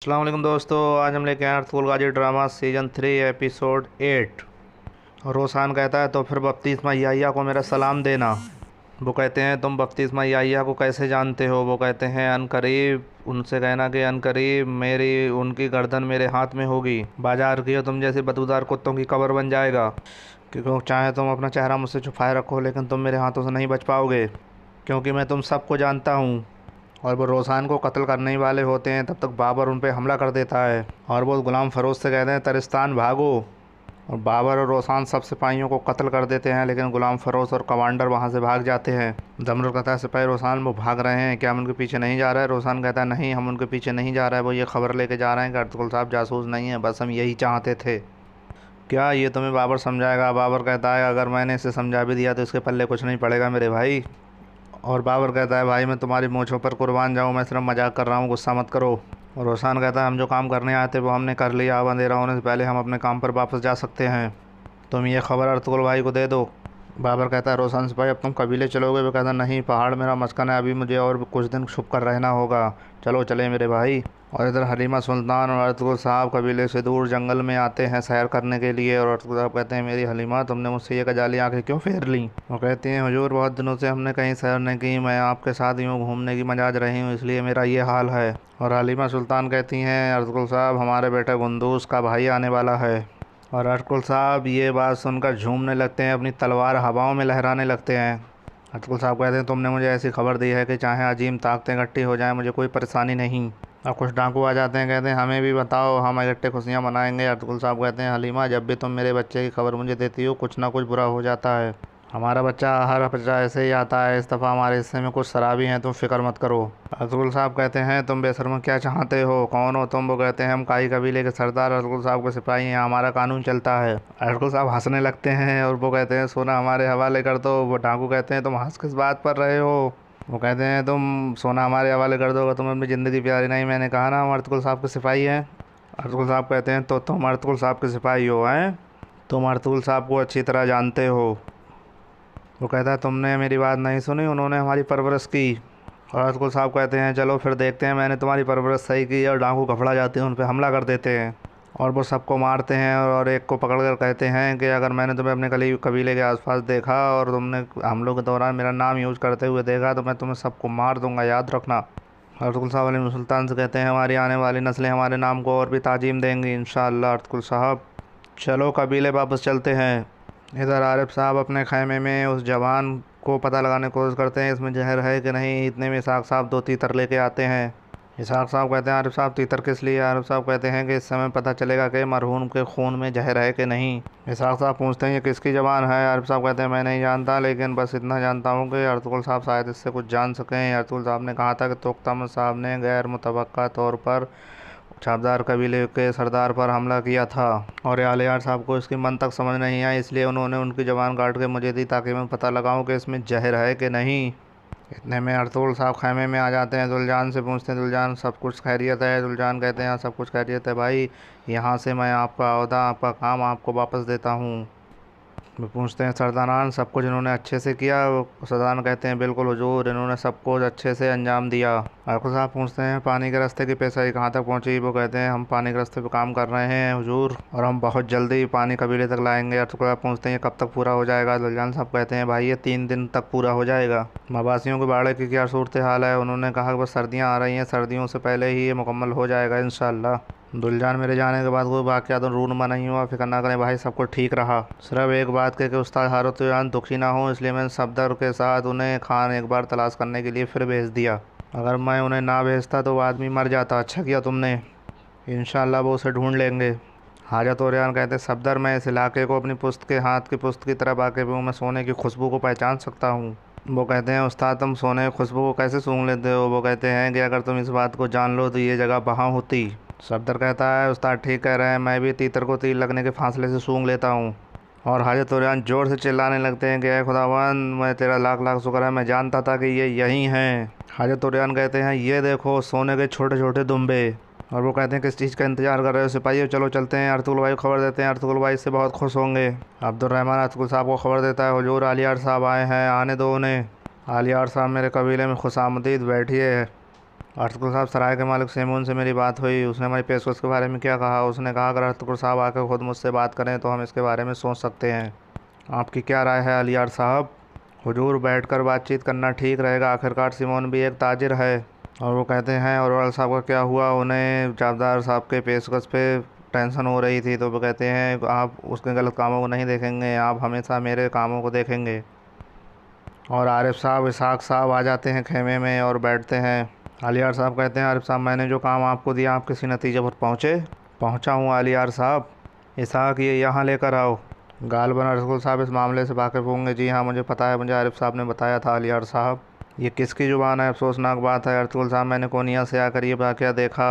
अस्सलाम वालेकुम दोस्तों। आज हम लेके आए अर्तुगरुल गाजी ड्रामा सीज़न 3 एपिसोड 8। रोसान कहता है तो फिर बपतिस्मा याहिया को मेरा सलाम देना। वो कहते हैं तुम बपतिस्मा याहिया को कैसे जानते हो? वो कहते हैं अनकरीब उनसे कहना कि अनकरीब मेरी उनकी गर्दन मेरे हाथ में होगी। बाजार की हो तुम जैसे बदबूदार कुत्तों की कब्र बन जाएगा। क्योंकि चाहे तुम अपना चेहरा मुझसे छुपाए रखो लेकिन तुम मेरे हाथों से नहीं बच पाओगे, क्योंकि मैं तुम सबको जानता हूँ। और वो रोसान को कत्ल करने ही वाले होते हैं तब तक बाबर उन पर हमला कर देता है और वो गुलाम फरोज से कहते हैं तरिस्तान भागो। और बाबर और रोसान सब सिपाहियों को कत्ल कर देते हैं लेकिन गुलाम फरोज और कमांडर वहाँ से भाग जाते हैं। जमरुल कहता है सिपाही रोसान वो भाग रहे हैं, क्या हम उनके पीछे नहीं जा रहे हैं? रोसान कहता है नहीं, हम उनके पीछे नहीं जा रहे हैं, वो ये खबर लेके जा रहे हैं कि अर्तुगरुल साहब जासूस नहीं है, बस हम यही चाहते थे। क्या ये तुम्हें बाबर समझाएगा? बाबर कहता है अगर मैंने इसे समझा भी दिया तो इसके पल्ले कुछ नहीं पड़ेगा मेरे भाई। और बाबर कहता है भाई मैं तुम्हारी मूंछों पर कुर्बान जाऊँ, मैं सिर्फ मजाक कर रहा हूँ, गुस्सा मत करो। और रोसान कहता है हम जो काम करने आए थे वो हमने कर लिया, अब अंधेरा होने से पहले हम अपने काम पर वापस जा सकते हैं। तुम ये खबर अर्तुगरुल भाई को दे दो। बाबर कहता है रोसान सिपाही अब तुम कबीले चलोगे? वो कहता है नहीं, पहाड़ मेरा मस्कन है, अभी मुझे और कुछ दिन छुप कर रहना होगा, चलो चले मेरे भाई। और इधर हलीमा सुल्तान और अर्तुगरुल साहब कबीले से दूर जंगल में आते हैं सैर करने के लिए। और अर्तुगरुल साहब कहते हैं मेरी हलीमा तुमने मुझसे ये कजाली आंखें क्यों फेर ली? वो कहती हैं हुजूर बहुत दिनों से हमने कहीं सैर नहीं की, मैं आपके साथ यूँ घूमने की मजाज रही हूँ इसलिए मेरा ये हाल है। और हलीमा सुल्तान कहती हैं अर्तुगरुल साहब हमारे बेटे गुंदूस का भाई आने वाला है। और अर्तुगरुल साहब ये बात सुनकर झूमने लगते हैं, अपनी तलवार हवाओं में लहराने लगते हैं। अर्तुगरुल साहब कहते हैं तुमने मुझे ऐसी खबर दी है कि चाहे अजीम ताकतें इकट्ठी हो जाएं मुझे कोई परेशानी नहीं। अब कुछ डाकू आ जाते हैं, कहते हैं हमें भी बताओ, हम इकट्ठे खुशियाँ मनाएंगे। अर्तुगरुल साहब कहते हैं हलीमा जब भी तुम मेरे बच्चे की खबर मुझे देती हो कुछ ना कुछ बुरा हो जाता है। हमारा बच्चा हर बच्चा ऐसे ही आता है, इस दफ़ा हमारे हिस्से में कुछ शराबी हैं, तुम फिक्र मत करो। अर्तुगरुल साहब कहते हैं तुम बेशर्म क्या चाहते हो, कौन हो तुम? वो कहते हैं हम काई कबीले के सरदार अर्तुगरुल साहब के सिपाही हैं, हमारा कानून चलता है। अर्तुगरुल साहब हंसने लगते हैं और वो कहते हैं सोना हमारे हवाले कर दो। वो डाकू कहते हैं तुम हंस किस बात पर रहे हो? वो कहते हैं तुम सोना हमारे हवाले कर दोगे, तुम्हें अपनी ज़िंदगी प्यारी नहीं? मैंने कहा ना हम अर्तुगरुल साहब के सिपाही हैं। अर्तुगरुल साहब कहते हैं तो तुम अर्तुगरुल साहब के सिपाही हो हैं? तुम अर्तुगरुल साहब को अच्छी तरह जानते हो। वो कहता है तुमने मेरी बात नहीं सुनी, उन्होंने हमारी परवरिश की। और अर्तुगरुल साहब कहते हैं चलो फिर देखते हैं मैंने तुम्हारी परवरिश सही की। और डाकू घबरा जाते हैं, उन पर हमला कर देते हैं और वो सबको मारते हैं। और एक को पकड़ कर कहते हैं कि अगर मैंने तुम्हें अपने कबीले के आसपास देखा और तुमने हमलों के दौरान मेरा नाम यूज़ करते हुए देखा तो मैं तुम्हें सबको मार दूंगा, याद रखना। अर्तुगरुल साहब हलीमा सुल्तान से कहते हैं हमारी आने वाली नस्लें हमारे नाम को और भी ताजीम देंगी इंशाअल्लाह। अर्तुगरुल साहब चलो कबीले वापस चलते हैं। इधर आरिफ साहब अपने खैमे में उस जवान को पता लगाने की कोशिश करते हैं इसमें जहर है कि नहीं। इतने में इसहाक साहब 2 तीतर लेके आते हैं। इसहाक साहब कहते हैं आरिफ साहब तीतर किस लिए? आरिफ साहब कहते हैं कि इस समय पता चलेगा कि मरहूम के खून में जहर है कि नहीं। इसहाक साहब पूछते हैं ये किसकी ज़बान है? आरिफ साहब कहते हैं मैं नहीं जानता, लेकिन बस इतना जानता हूँ कि अर्तुगरुल साहब शायद इससे कुछ जान सकें। अर्तुगरुल साहब ने कहा था कि तोख्तामत साहब ने गैर मुतवक्का तौर पर छाबदार कबीले के सरदार पर हमला किया था और आलियार साहब को इसकी मंतक समझ नहीं आई, इसलिए उन्होंने उनकी ज़बान काट के मुझे दी ताकि मैं पता लगाऊं कि इसमें जहर है कि नहीं। इतने में अर्तुगरुल साहब खैमे में आ जाते हैं। दुलजान से पूछते हैं दुलजान सब कुछ खैरियत है? दुलजान कहते हैं हाँ सब कुछ खैरियत है भाई, यहाँ से मैं आपका ओहदा आपका काम आपको वापस देता हूँ। वो पूछते हैं सरदारान सब कुछ इन्होंने अच्छे से किया? सरदारान कहते हैं बिल्कुल हुजूर, इन्होंने सब कुछ अच्छे से अंजाम दिया। अर्तुगरुल साहब पूछते हैं पानी के रास्ते की पेशाई कहाँ तक पहुँची? वो कहते हैं हम पानी के रास्ते पे काम कर रहे हैं हुजूर और हम बहुत जल्दी पानी कबीले तक लाएंगे। अर्तुगरुल साहब पूछते हैं ये कब तक पूरा हो जाएगा? दुलजान साहब कहते हैं भाई ये 3 दिन तक पूरा हो जाएगा। मवासियों के बाड़े की क्या सूरत हाल है? उन्होंने कहा कि बस सर्दियाँ आ रही हैं, सर्दियों से पहले ही ये मुकम्मल हो जाएगा इंशाअल्लाह। दुलजान मेरे जाने के बाद कोई वाक़या तो रूनमा नहीं हुआ, फिक्र ना करें भाई, सब कुछ ठीक रहा। सिर्फ एक बात के कि उस्ताद हारतुजान दुखी ना हो इसलिए मैंने सफदर के साथ उन्हें खान एक बार तलाश करने के लिए फिर भेज दिया। अगर मैं उन्हें ना भेजता तो वो आदमी मर जाता। अच्छा किया तुमने, इंशाअल्लाह वो उसे ढूंढ लेंगे। हाजत औरियान कहते सफदर मैं इस इलाके को अपनी पुस्त के हाथ की पुस्त की तरह वाकिफ़ हूँ, मैं सोने की खुशबू को पहचान सकता हूँ। वो कहते हैं उस्ताद तुम सोने की खुशबू को कैसे सूंघ लेते हो? वो कहते हैं कि अगर तुम इस बात को जान लो तो ये जगह वहाँ होती। सफदर कहता है उस्ताद ठीक कह रहे हैं, मैं भी तीतर को तीर लगने के फासले से सूंघ लेता हूँ। और हाजत औरियान ज़ोर से चिल्लाने लगते हैं कि ऐ खुदावन मैं तेरा लाख लाख शुक्र है, मैं जानता था कि ये यहीं हैं। हाजत औरियान कहते हैं ये देखो सोने के छोटे छोटे दुम्बे। और वो कहते हैं किस चीज़ का इंतजार कर रहे हो सिपाही, चलो चलते हैं। अर्तुगरुल भाई को खबर देते हैं, अर्तुगरुल भाई इससे बहुत खुश होंगे। अब्दुर्रहमान अर्तुगरुल साहब को खबर देता है हुजूर आलियार साहब आए हैं, आने दो उन्हें। आलियार साहब मेरे कबीले में खुशामदीद, बैठिए। अर्तुगरुल साहब, सराय के मालिक सिमोन से मेरी बात हुई। उसने हमारी पेशकश के बारे में क्या कहा? उसने कहा अगर अर्तुगरुल साहब आकर खुद मुझसे बात करें तो हम इसके बारे में सोच सकते हैं। आपकी क्या राय है अलियार साहब? हुजूर, बैठकर बातचीत करना ठीक रहेगा। आखिरकार सिमोन भी एक ताजिर है। और वो कहते हैं ओवरऑल साहब का क्या हुआ? उन्हें जाबदार साहब के पेशकश पे टेंशन हो रही थी, तो वो कहते हैं आप उसके गलत कामों को नहीं देखेंगे, आप हमेशा मेरे कामों को देखेंगे। और आरिफ साहब, इसहाक साहब आ जाते हैं खेमे में और बैठते हैं। अलियार साहब कहते हैं आरिफ साहब, मैंने जो काम आपको दिया आप किसी नतीजे पर पहुँचे? पहुँचा हूँ अलियार साहब। इसहाक, ये यहाँ लेकर आओ। गालबन अर्तुगरुल साहब इस मामले से वाकिफ़ होंगे। जी हाँ, मुझे पता है, मुझे आरिफ साहब ने बताया था अलियार साहब। ये किसकी ज़ुबान है? अफसोसनाक बात है अर्तुगरुल साहब, मैंने कोनिया से आकर ये वाक़या देखा।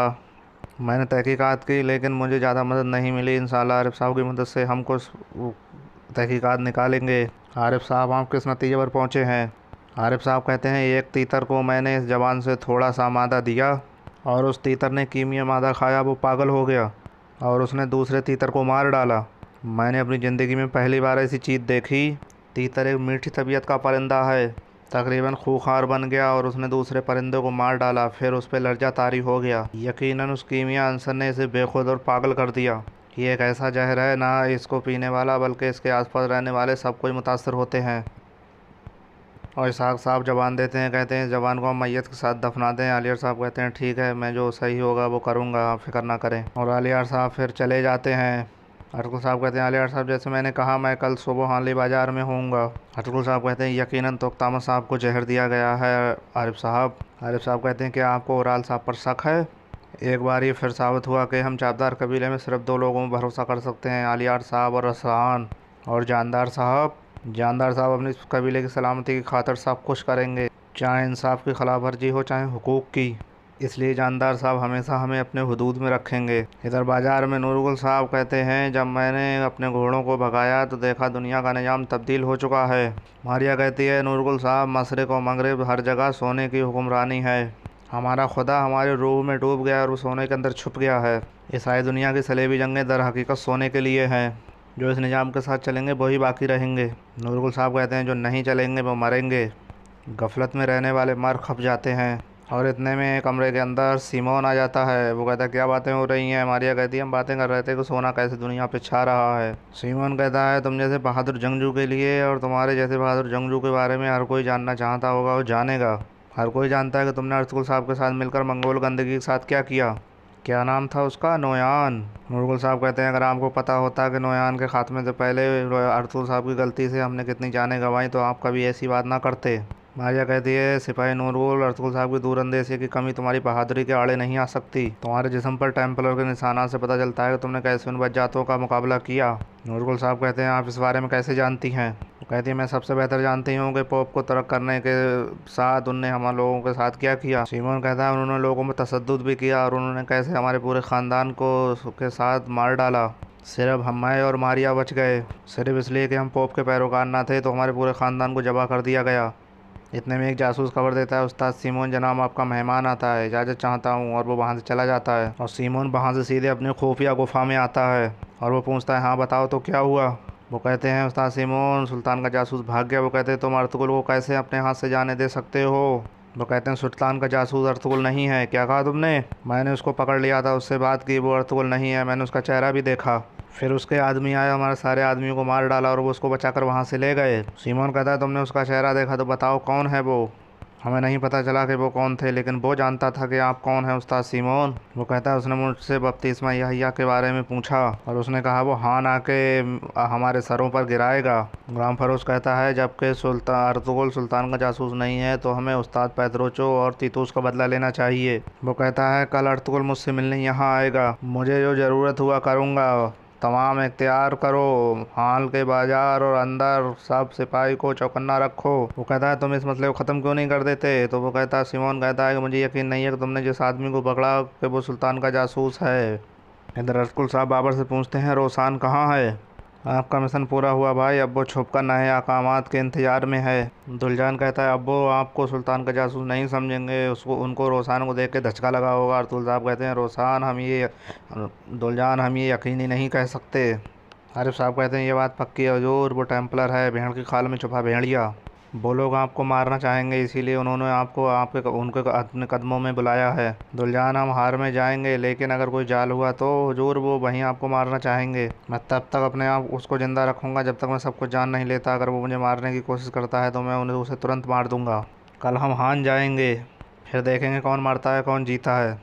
मैंने तहकीकात की लेकिन मुझे ज़्यादा मदद नहीं मिली। इंशाअल्लाह आरिफ साहब की मदद से हम कुछ तहकीकात निकालेंगे। आरिफ साहब, आप किस नतीजे पर पहुँचे हैं? आरिफ साहब कहते हैं एक तीतर को मैंने इस जवान से थोड़ा सा मादा दिया और उस तीतर ने कीमिया मादा खाया, वो पागल हो गया और उसने दूसरे तीतर को मार डाला। मैंने अपनी ज़िंदगी में पहली बार ऐसी चीज़ देखी। तीतर एक मीठी तबीयत का परिंदा है, तकरीबन खूंखार बन गया और उसने दूसरे परिंदे को मार डाला। फिर उस पर लर्जा तारी हो गया। यकीनन उस कीमिया अंसर ने इसे बेखुद और पागल कर दिया। ये एक ऐसा जहर है, ना इसको पीने वाला बल्कि इसके आसपास रहने वाले सब कुछ मुतासर होते हैं। और इसहाक साहब जवान देते हैं, कहते हैं जवान को हम मैयत के साथ दफना दें। अलियार साहब कहते हैं ठीक है, मैं जो सही होगा वो करूँगा, आप फिक्र ना करें। और अलियार साहब फिर चले जाते हैं। अर्तुगरुल साहब कहते हैं अलियार साहब, जैसे मैंने कहा मैं कल सुबह हाली बाज़ार में होऊंगा। अर्तुगरुल साहब कहते हैं यकीनन तोख्तामत साहब को जहर दिया गया है आरिफ साहब। आरिफ साहब कहते हैं कि आपको ओवरऑल साहब पर शक है? एक बार ये फिर साबित हुआ कि हम चाबदार कबीले में सिर्फ दो लोगों में भरोसा कर सकते हैं, अलियार साहब और रसलान। और जानदार साहब, जानदार साहब अपनी कबीले की सलामती की खातिर सब कुछ करेंगे, चाहे इंसाफ की खिलाफ वर्जी हो चाहे हुकूक की। इसलिए जानदार साहब हमेशा हमें अपने हुदूद में रखेंगे। इधर बाज़ार में नूरुल साहब कहते हैं जब मैंने अपने घोड़ों को भगाया तो देखा दुनिया का निज़ाम तब्दील हो चुका है। मारिया कहती है नूरुल साहब, मशरिक़ और मगरिब हर जगह सोने की हुक्मरानी है। हमारा खुदा हमारे रूह में डूब गया और वो सोने के अंदर छुप गया है। ईसाई दुनिया की सलेबी जंगें दर हकीकत सोने के लिए हैं। जो इस निज़ाम के साथ चलेंगे वही बाकी रहेंगे। नूरुल साहब कहते हैं जो नहीं चलेंगे वो मरेंगे। गफलत में रहने वाले मर खप जाते हैं। और इतने में कमरे के अंदर सिमोन आ जाता है। वो कहता है क्या बातें हो रही हैं? मारिया कहती है हम बातें कर रहे थे कि सोना कैसे दुनिया पे छा रहा है। सिमोन कहता है तुम जैसे बहादुर जंगजू के लिए और तुम्हारे जैसे बहादुर जंगजू के बारे में हर कोई जानना चाहता होगा और जानेगा। हर कोई जानता है कि तुमने अर्तुगरुल साहब के साथ मिलकर मंगोल गंदगी के साथ क्या किया। क्या नाम था उसका? नोयान। नूरुल साहब कहते हैं अगर आपको पता होता कि नोयान के खात्मे से पहले अर्तुगरुल साहब की गलती से हमने कितनी जानें गंवाई तो आप कभी ऐसी बात ना करते। मारिया कहती है सिपाही नूरुल, अर्तुगरुल साहब की दूरंदेशी की कमी तुम्हारी बहादुरी के आड़े नहीं आ सकती। तुम्हारे जिस्म पर टेम्पलर के निशाना से पता चलता है कि तुमने कैसे उन बज्जातों का मुकाबला किया। नूरुल साहब कहते हैं आप इस बारे में कैसे जानती हैं? वो कहती है मैं सबसे बेहतर जानती हूँ कि पोप को तर्क करने के साथ उनने हमारे लोगों के साथ क्या किया। सिमोन कहता है उन्होंने लोगों में तशद्दुद भी किया और उन्होंने कैसे हमारे पूरे ख़ानदान को के साथ मार डाला। सिर्फ हम और मारिया बच गए, सिर्फ इसलिए कि हम पोप के पैरोकार ना थे तो हमारे पूरे ख़ानदान को जबा कर दिया गया। इतने में एक जासूस खबर देता है उस्ताद सिमोन जनाब आपका मेहमान आता है, इजाज़त चाहता हूँ। और वो वहाँ से चला जाता है और सिमोन वहाँ से सीधे अपनी खुफिया गुफा में आता है और वो पूछता है हाँ बताओ तो क्या हुआ। वो कहते हैं उस्ताद सिमोन सुल्तान का जासूस भाग गया। वो कहते हैं तुम अर्तुगरुल को कैसे अपने हाथ से जाने दे सकते हो? वो कहते हैं सुल्तान का जासूस अर्तुगरुल नहीं है। क्या कहा तुमने? मैंने उसको पकड़ लिया था, उससे बात की, वो अर्तुगरुल नहीं है, मैंने उसका चेहरा भी देखा। फिर उसके आदमी आए, हमारे सारे आदमियों को मार डाला और वो उसको बचाकर वहाँ से ले गए। सिमोन कहता है तुमने उसका चेहरा देखा तो बताओ कौन है वो? हमें नहीं पता चला कि वो कौन थे, लेकिन वो जानता था कि आप कौन हैं उस्ताद सिमोन। वो कहता है उसने मुझसे बपतिस्मा यहया के बारे में पूछा और उसने कहा वो हान आके हमारे सरों पर गिराएगा। गुलाम फरोश कहता है जबकि सुल्तान अर्तुगरुल सुल्तान का जासूस नहीं है तो हमें उस्ताद पेद्रोचो और तीतूस का बदला लेना चाहिए। वो कहता है कल अर्तुगरुल मुझसे मिलने यहाँ आएगा, मुझे जो ज़रूरत हुआ करूँगा, तमाम इख्तियार करो, हाल के बाजार और अंदर सब सिपाही को चौकन्ना रखो। वो कहता है तुम इस मसले को ख़त्म क्यों नहीं कर देते? तो वो कहता है सिमोन कहता है कि मुझे यकीन नहीं है कि तुमने जिस आदमी को पकड़ा कि वो सुल्तान का जासूस है। इधर अर्तुगरुल साहब बाबर से पूछते हैं रोसान कहाँ है? आपका मिशन पूरा हुआ भाई, अब वो छुप कर नए अहकामात के इंतजार में है। दुलजान कहता है अब वो आपको सुल्तान का जासूस नहीं समझेंगे, उसको उनको रोसान को देख के धचका लगा होगा। अर्तुगरुल साहब कहते हैं रोसान दुलजान हम ये यकीनी नहीं कह सकते। आरिफ साहब कहते हैं ये बात पक्की है हुजूर, वो टेम्पलर है, भेड़ की खाल में छुपा भेड़िया। वो लोग आपको मारना चाहेंगे, इसीलिए उन्होंने आपको उनके अपने कदमों में बुलाया है। दुलजान, हम हार में जाएंगे, लेकिन अगर कोई जाल हुआ तो हुजूर वो वहीं आपको मारना चाहेंगे। मैं तब तक अपने आप उसको जिंदा रखूंगा जब तक मैं सबको जान नहीं लेता। अगर वो मुझे मारने की कोशिश करता है तो मैं उसे तुरंत मार दूंगा। कल हम हान जाएंगे, फिर देखेंगे कौन मरता है कौन जीता है।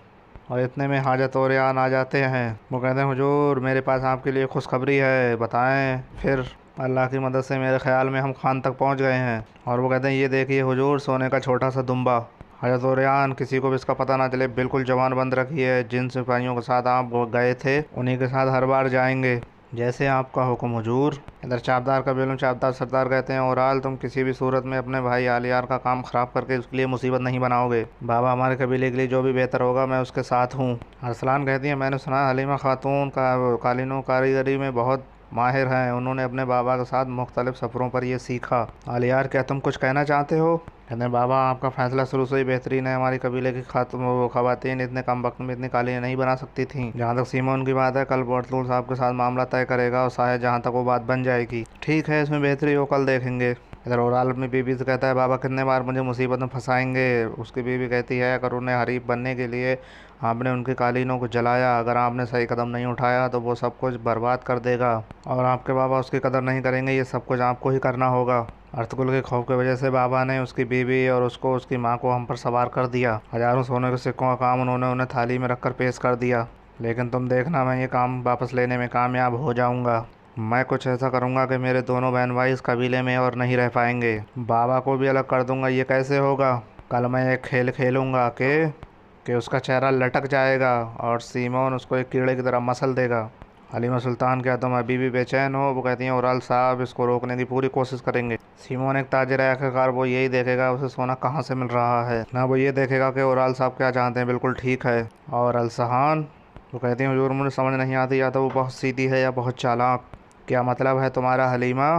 और इतने में हाजत और यान आ जाते हैं। वो कहते हैं, हुजूर मेरे पास आपके लिए खुशखबरी है, बताएं। फिर अल्लाह की मदद से मेरे ख्याल में हम खान तक पहुंच गए हैं। और वो कहते हैं, ये देखिए हुजूर, सोने का छोटा सा दुम्बा। हजरत ओरियान, किसी को भी इसका पता ना चले, बिल्कुल जवान बंद रखिए। जिन सिपाहियों के साथ आप गए थे उन्हीं के साथ हर बार जाएंगे, जैसे आपका हुक्म हुजूर। इधर चापदार का बेगम चापदार सरदार कहते हैं, ओराल, तुम किसी भी सूरत में अपने भाई आलियार का काम ख़राब करके उसके लिए मुसीबत नहीं बनाओगे। बाबा, हमारे कबीले के लिए जो भी बेहतर होगा मैं उसके साथ हूँ। अरसलान कहती है, मैंने सुना हलीमा खातून का कालीनों कारीगरी में बहुत माहिर हैं। उन्होंने अपने बाबा के साथ मुख्तलिफ सफ़रों पर यह सीखा। आलियार, क्या तुम कुछ कहना चाहते हो? कहते हैं, बाबा, आपका फ़ैसला शुरू से ही बेहतरीन है। हमारी कबीले की ख़वातीन इतने कम वक्त में इतनी कालीन नहीं बना सकती थीं। जहाँ तक सीमोन की बात है, कल बर्तुल साहब के साथ मामला तय करेगा और शायद जहाँ तक वो बात बन जाएगी। ठीक है, इसमें बेहतरी हो, कल देखेंगे। इधर ओराल अपनी बीबी से कहता है, बाबा कितने बार मुझे मुसीबत में फंसाएंगे। उसकी बीबी कहती है, अगर उन्हें हरीफ बनने के लिए आपने उनकी कालीनों को जलाया, अगर आपने सही कदम नहीं उठाया तो वो सब कुछ बर्बाद कर देगा और आपके बाबा उसकी कदर नहीं करेंगे। ये सब कुछ आपको ही करना होगा। अर्तुगरुल के खौफ की वजह से बाबा ने उसकी बीवी और उसकी माँ को हम पर सवार कर दिया। हजारों सोने के सिक्कों का काम उन्होंने उन्हें थाली में रखकर पेश कर दिया। लेकिन तुम देखना, मैं ये काम वापस लेने में कामयाब हो जाऊंगा। मैं कुछ ऐसा करूंगा कि मेरे दोनों बहन भाई इस कबीले में और नहीं रह पाएंगे। बाबा को भी अलग कर दूंगा। ये कैसे होगा? कल मैं एक खेल खेलूंगा कि उसका चेहरा लटक जाएगा और सीमोन उसको एक कीड़े की तरह मसल देगा। हलीमा सुल्तान, क्या तुम अभी भी बेचैन हो? वो कहती हैं, ओराल साहब, इसको रोकने की पूरी कोशिश करेंगे। सीमोन एक ताजिर है, आखिरकार वो यही देखेगा उसे सोना कहाँ से मिल रहा है, ना वो ये देखेगा कि ओराल साहब क्या चाहते हैं। बिल्कुल ठीक है। और अलसहान, वो कहती हैं, हुजूर मुझे समझ नहीं आती, या तो वो बहुत सीधी है या बहुत चालाक। क्या मतलब है तुम्हारा हलीमा?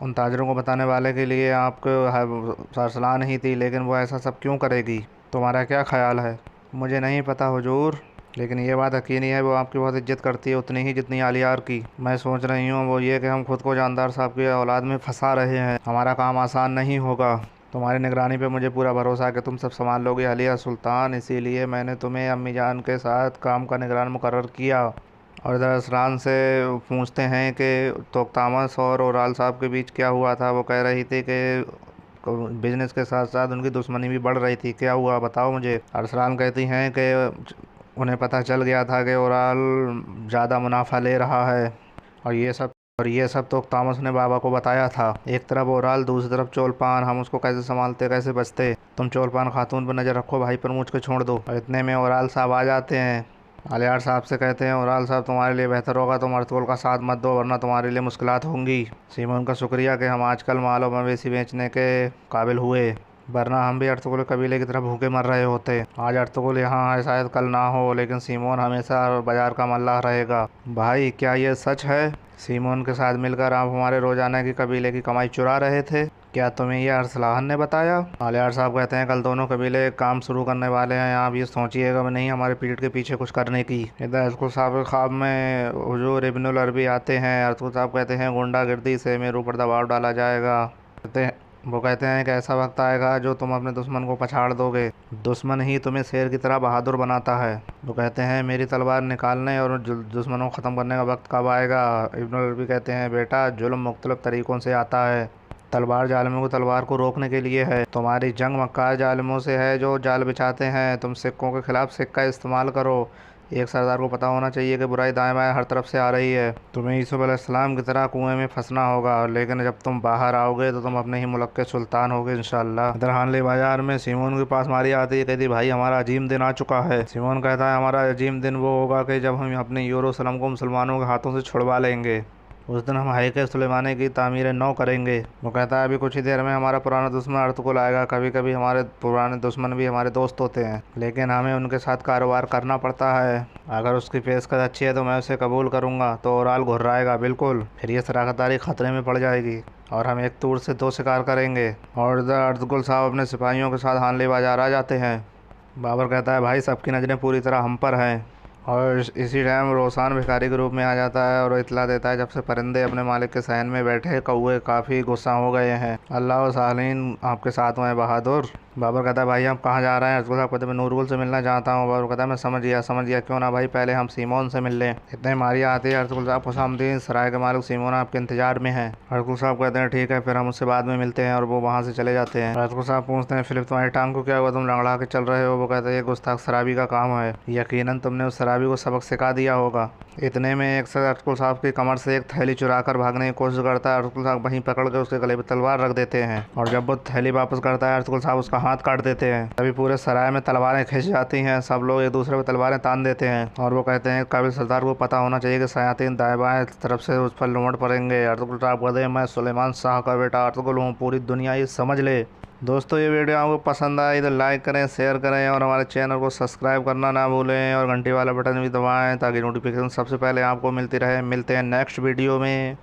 उन ताजरों को बताने वाले के लिए आपको सलाह नहीं थी, लेकिन वो ऐसा सब क्यों करेगी? तुम्हारा क्या ख्याल है? मुझे नहीं पता हुजूर, लेकिन ये बात यकीनी है वो आपकी बहुत इज्जत करती है, उतनी ही जितनी आलियार की। मैं सोच रही हूँ वो ये कि हम खुद को जानदार साहब की औलाद में फंसा रहे हैं। हमारा काम आसान नहीं होगा। तुम्हारी निगरानी पे मुझे पूरा भरोसा है कि तुम सब संभाल लोगे हलिया सुल्तान, इसीलिए मैंने तुम्हें अम्मी जान के साथ काम का निगरान मुकर्रर किया। और इधर असरान से पूछते हैं कि तोख्तामस और ओराल साहब के बीच क्या हुआ था। वो कह रही थी कि बिजनेस के साथ साथ उनकी दुश्मनी भी बढ़ रही थी, क्या हुआ बताओ मुझे। अरसलान कहती हैं कि उन्हें पता चल गया था कि ओराल ज़्यादा मुनाफा ले रहा है और ये सब तो तामस ने बाबा को बताया था। एक तरफ ओराल, दूसरी तरफ चोलपान। हम उसको कैसे संभालते, कैसे बचते? तुम चोलपान खातून पर नज़र रखो, भाई पर मुझ को छोड़ दो। और इतने में ओराल साहब आ जाते हैं। आलियार साहब से कहते हैं, ओराल साहब, तुम्हारे लिए बेहतर होगा तुम अर्तुगरुल का साथ मत दो, वरना तुम्हारे लिए मुश्किलात होंगी। सीमोन का शुक्रिया कि हम आजकल माल और मवेशी बेचने के काबिल हुए, वरना हम भी अर्तुगरुल कबीले की तरफ भूखे मर रहे होते। आज अर्तुगरुल यहाँ है, शायद कल ना हो, लेकिन सीमोन हमेशा बाजार का मल्लाह रहेगा। भाई, क्या ये सच है? सीमोन के साथ मिलकर आप हमारे रोजाना की कबीले की कमाई चुरा रहे थे? क्या तुम्हें यह अरसलान ने बताया? आलियार साहब कहते हैं, कल दोनों कबीले काम शुरू करने वाले हैं। आप ये सोचिएगा भी नहीं हमारे पीठ के पीछे कुछ करने की। इधर अर्तुगरुल साहब के ख्वाब में हुजूर इब्नुल अरबी आते हैं। अर्तुगरुल साहब कहते हैं, गुंडागर्दी से मेरे ऊपर दबाव डाला जाएगा। वो कहते हैं कि ऐसा वक्त आएगा जो तुम अपने दुश्मन को पछाड़ दोगे। दुश्मन ही तुम्हें शेर की तरह बहादुर बनाता है। वो कहते हैं, मेरी तलवार निकालने और दुश्मनों को ख़त्म करने का वक्त कब आएगा? इब्नुल अरबी कहते हैं, बेटा, जुल्म मुख्तलिफ तरीक़ों से आता है। तलवार जालिमों की तलवार को रोकने के लिए है। तुम्हारी जंग मक्कार जालिमों से है जो जाल बिछाते हैं। तुम सिक्कों के खिलाफ सिक्का इस्तेमाल करो। एक सरदार को पता होना चाहिए कि बुराई दाएं बाएं हर तरफ से आ रही है। तुम्हें यूसुफ अलैहिस्सलाम की तरह कुएं में फंसना होगा, लेकिन जब तुम बाहर आओगे तो तुम अपने ही मुल्क के सुल्तान होगे इंशाअल्लाह। इधर हानले बाजार में सीमोन के पास मारी आती है, कहती, भाई, हमारा अजीम दिन आ चुका है। सीमोन कहता है, हमारा अजीम दिन वो होगा कि जब हम अपने यरूशलेम को मुसलमानों के हाथों से छुड़वा लेंगे। उस दिन हम हैके सुलेमानी की तामीर नौ करेंगे। वो कहता है, अभी कुछ ही देर में हमारा पुराना दुश्मन अर्तुगरुल आएगा। कभी कभी हमारे पुराने दुश्मन भी हमारे दोस्त होते हैं, लेकिन हमें उनके साथ कारोबार करना पड़ता है। अगर उसकी पेशकश अच्छी है तो मैं उसे कबूल करूँगा। तो ओराल घुर्राएगा, बिल्कुल। फिर ये सराकतदारी ख़तरे में पड़ जाएगी और हम एक तूर से दो शिकार करेंगे। और इधर अर्तुगरुल साहब अपने सिपाहियों के साथ हानले बाजार आ जाते हैं। बाबर कहता है, भाई, सबकी नज़रें पूरी तरह हम पर हैं और इसी टाइम रोसान भिखारी के रूप में आ जाता है और इतला देता है जब से परिंदे अपने मालिक के सहन में बैठे कौवे काफ़ी गुस्सा हो गए हैं। अल्लाह सालीन आपके साथ में बहादुर। बाबर कहता है भाई हम कहाँ जा रहे हैं? अर्तुगरुल साहब कहते हैं मैं नूरगुल से मिलना चाहता हूँ। बाबर कहता है मैं समझ गया क्यों ना भाई पहले हम सीमोन से मिल लें। इतने मारिया आती है अर्तुगरुल साहब खुशामदीन सराय के मालिक सीमोन आपके इंतजार में है। अर्तुगरुल साहब कहते हैं ठीक है फिर हम उससे बाद में मिलते हैं और वो वहाँ से चले जाते हैं। अर्तुगरुल साहब पूछते हैं फिलिप तुम्हारी टांग को क्या हुआ? तुम लंगड़ा के चल रहे हो? वो कहते हैं ये गुस्ताख शराबी का काम है। यकीनन तुमने उस शराबी को सबक सिखा दिया होगा। इतने में एक शख्स अर्तुगरुल साहब की कमर से एक थैली चुरा कर भागने की कोशिश करता है। अर्तुगरुल साहब वहीं पकड़ कर उसके गले पर तलवार रख देते हैं और जब वो थैली वापस करता है अर्तुगरुल साहब उसका हाथ काट देते हैं। तभी पूरे सराय में तलवारें खिंच जाती हैं। सब लोग एक दूसरे पर तलवारें तान देते हैं और वो कहते हैं काबिल सरदार को पता होना चाहिए कि शयातीन दाएं बाएं तरफ से उस पर लुमड़ पड़ेंगे। अर्तुगरुल साहब कहते हैं मैं सुलेमान शाह का बेटा अर्तुगरुल हूँ, पूरी दुनिया ये समझ ले। दोस्तों ये वीडियो आपको पसंद आए तो लाइक करें, शेयर करें और हमारे चैनल को सब्सक्राइब करना ना भूलें और घंटी वाला बटन भी दबाएं ताकि नोटिफिकेशन सबसे पहले आपको मिलती रहे। मिलते हैं नेक्स्ट वीडियो में।